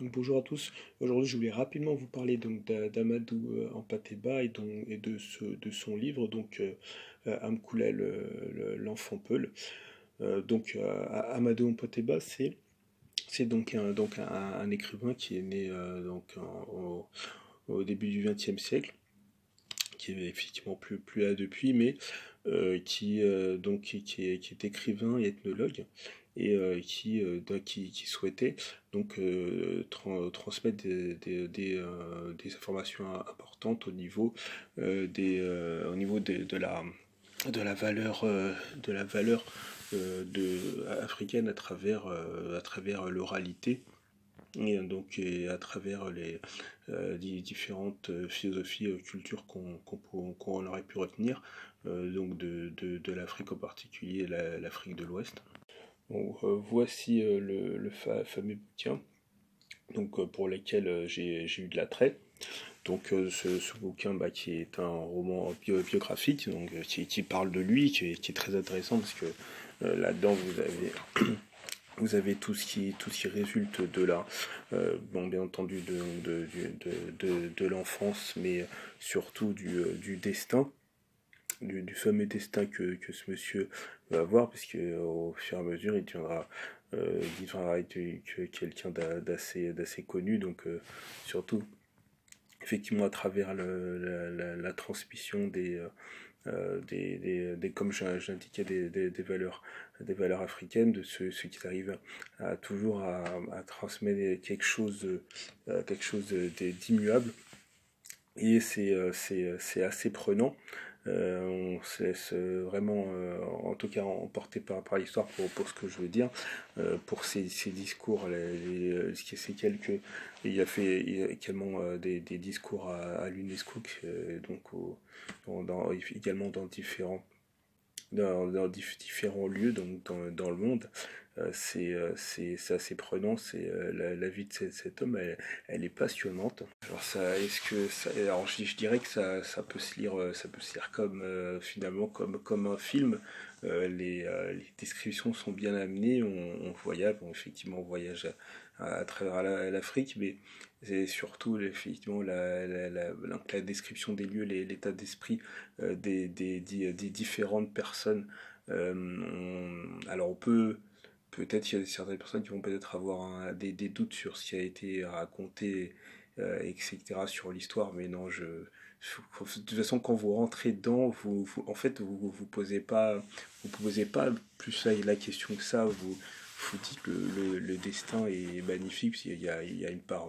Donc, bonjour à tous. Aujourd'hui, je voulais rapidement vous parler donc d'Amadou Hampâté-Bâ et de son livre Amkoula l'enfant Peul. Amadou Hampâté-Bâ, c'est un écrivain qui est né au début du XXe siècle, qui est effectivement plus là depuis, mais qui est écrivain et ethnologue et qui souhaitait transmettre des informations importantes au niveau de la valeur africaine à travers l'oralité et à travers les différentes philosophies, cultures qu'on aurait pu retenir, de l'Afrique en particulier, l'Afrique de l'Ouest. Voici fameux bouquin pour lequel j'ai eu de l'attrait. Ce bouquin qui est un roman biographique qui parle de lui, qui est très intéressant parce que là-dedans vous avez tout ce qui résulte de bien entendu de l'enfance, mais surtout du destin, du fameux destin que ce monsieur va avoir, puisque au fur et à mesure il deviendra être quelqu'un d'assez connu, surtout effectivement à travers la transmission comme j'indiquais, des valeurs africaines, de ceux qui arrivent toujours à transmettre quelque chose d'immuable. Et c'est assez prenant. On se laisse vraiment, en tout cas, emporter par l'histoire pour ce que je veux dire, pour ces discours. Il y a également des discours à l'UNESCO, également différents lieux dans le monde. C'est assez prenant. La vie de cet homme, elle est passionnante. Alors je dirais que ça peut se lire, comme finalement comme un film. Les descriptions sont bien amenées. On voyage, effectivement, on voyage à travers l'Afrique, mais c'est surtout effectivement la description des lieux, l'état d'esprit des différentes personnes. Alors peut-être il y a certaines personnes qui vont peut-être avoir des doutes sur ce qui a été raconté, etc., sur l'histoire, mais non, de toute façon, quand vous rentrez dedans, en fait, vous posez pas plus la question que ça. Vous dites que le destin est magnifique, parce qu'il y a une part,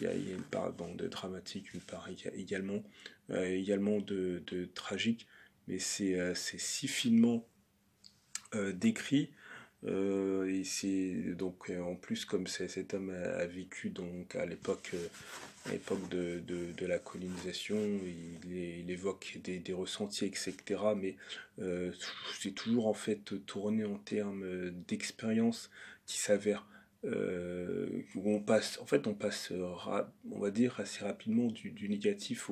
il y a une part de dramatique, une part également de tragique, mais c'est si finement décrit. Et c'est en plus, comme cet homme a vécu donc à l'époque de la colonisation, il évoque des ressentis, etc. Mais c'est toujours en fait tourné en termes d'expérience qui s'avère, où on va dire assez rapidement du négatif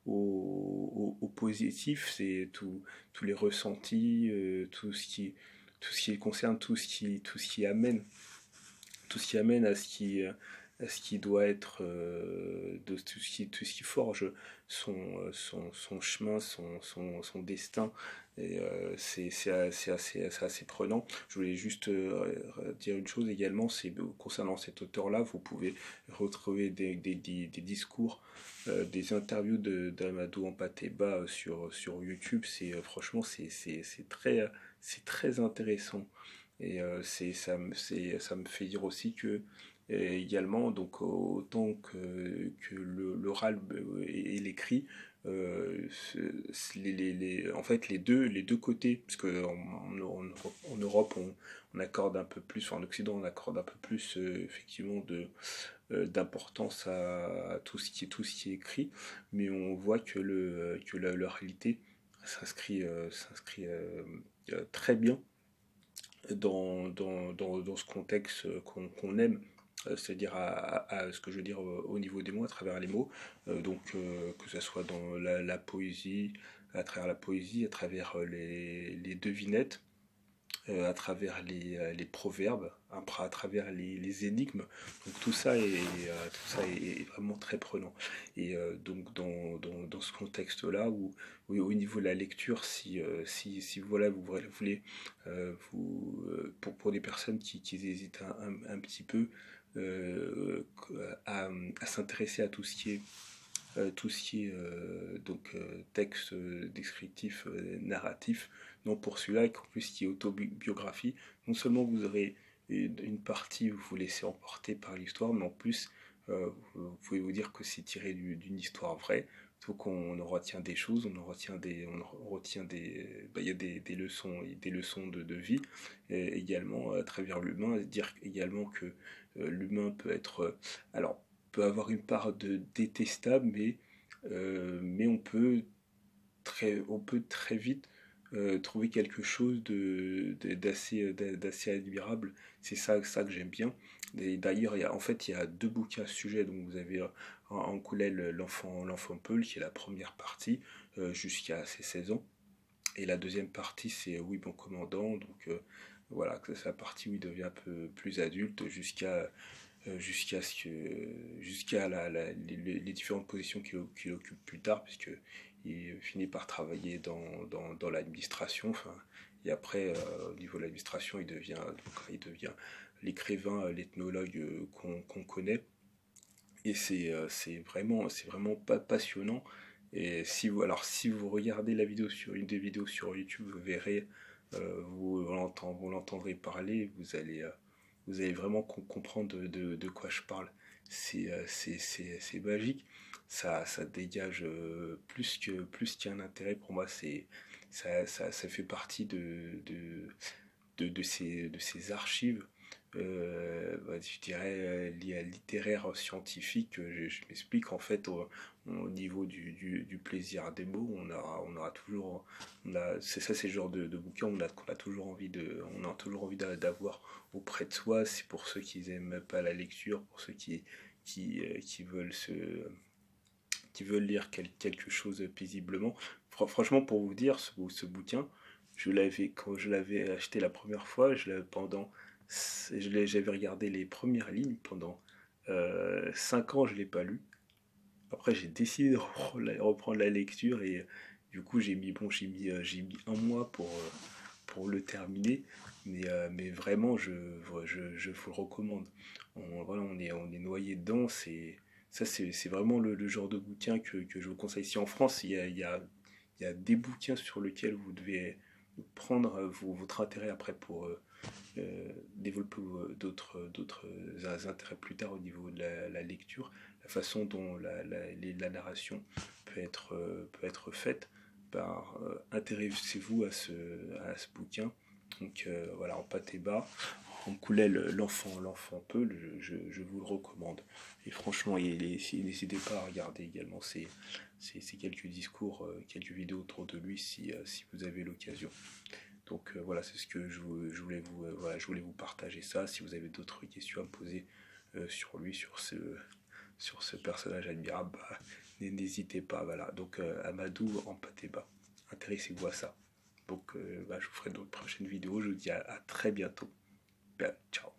au positif. C'est tous les ressentis, tout ce qui concerne, tout ce qui amène, à ce qui doit être, tout ce qui forge son chemin, son destin. Et c'est assez prenant. Je voulais juste dire une chose également, c'est concernant cet auteur-là, vous pouvez retrouver des discours, des interviews d'Amadou Hampâté-Bâ sur YouTube. Franchement, c'est très intéressant. Et ça me fait dire aussi que également, autant que l'oral et l'écrit, en fait les deux côtés, parce que en Europe on accorde un peu plus, en Occident on accorde un peu plus effectivement d'importance à tout ce qui est écrit, mais on voit que la réalité s'inscrit très bien dans ce contexte qu'on aime, c'est-à-dire ce que je veux dire au niveau des mots, à travers les mots, que ce soit dans la poésie, à travers les devinettes, à travers les proverbes, à travers les énigmes. Donc tout ça est vraiment très prenant. Et donc dans ce contexte-là, où au niveau de la lecture, si voilà, vous voulez, pour des personnes qui hésitent un petit peu euh, à s'intéresser à tout ce qui est texte descriptif, narratif, non pour celui-là, et qu'en plus qui est autobiographie, non seulement vous aurez une partie où vous vous laissez emporter par l'histoire, mais en plus vous pouvez vous dire que c'est tiré d'une histoire vraie. Donc on en retient des choses, il y a des leçons de vie, et également à travers l'humain, dire également que l'humain peut être, alors peut avoir une part de détestable, mais on peut très vite trouver quelque chose d'assez admirable. C'est ça que j'aime bien. Et d'ailleurs, en fait, il y a deux bouquins à ce sujet. Donc, vous avez en coulait l'enfant Peul, qui est la première partie, jusqu'à ses 16 ans. Et la deuxième partie, c'est Oui, bon commandant. Donc, voilà, c'est la partie où il devient un peu plus adulte, jusqu'à les différentes positions qu'il occupe plus tard, puisque il finit par travailler dans l'administration. Enfin, et après, au niveau de l'administration, il devient l'écrivain, l'ethnologue qu'on connaît. Et c'est vraiment pas passionnant. Et si vous regardez une des vidéos sur YouTube, vous verrez, vous l'entendrez parler, vous allez vraiment comprendre de quoi je parle. C'est magique. Ça dégage plus qu'un intérêt pour moi. Ça fait partie de ces archives, je dirais, littéraires, scientifiques. Je m'explique, en fait, au niveau du plaisir des mots, on aura toujours, c'est le genre de bouquin qu'on a toujours on a toujours envie d'avoir auprès de soi. C'est pour ceux qui n'aiment pas la lecture, pour ceux qui veulent lire quelque chose paisiblement. Franchement, pour vous dire, ce bouquin, quand je l'avais acheté la première fois, j'avais regardé les premières lignes pendant 5 ans, je ne l'ai pas lu. Après, j'ai décidé de reprendre la lecture, et du coup, j'ai mis un mois pour le terminer. Mais vraiment, je vous le recommande. Voilà, on est noyé dedans. C'est vraiment le genre de bouquin que je vous conseille. Si en France, il y a des bouquins sur lesquels vous devez prendre votre intérêt après pour développer d'autres intérêts plus tard au niveau de la lecture, la façon dont la narration peut être faite. Intéressez-vous à ce bouquin. Donc voilà, en pâté bas, on coulait l'enfant Peul, je vous le recommande. Et franchement, n'hésitez pas à regarder également ces quelques discours, quelques vidéos autour de lui, si vous avez l'occasion. Donc voilà, c'est ce que je voulais voilà, je voulais vous partager ça. Si vous avez d'autres questions à me poser sur lui, sur ce personnage admirable, n'hésitez pas. Voilà. Donc Amadou en pâté bas. Intéressez-vous à ça. Donc je vous ferai d'autres prochaines vidéos. Je vous dis à très bientôt. Ciao.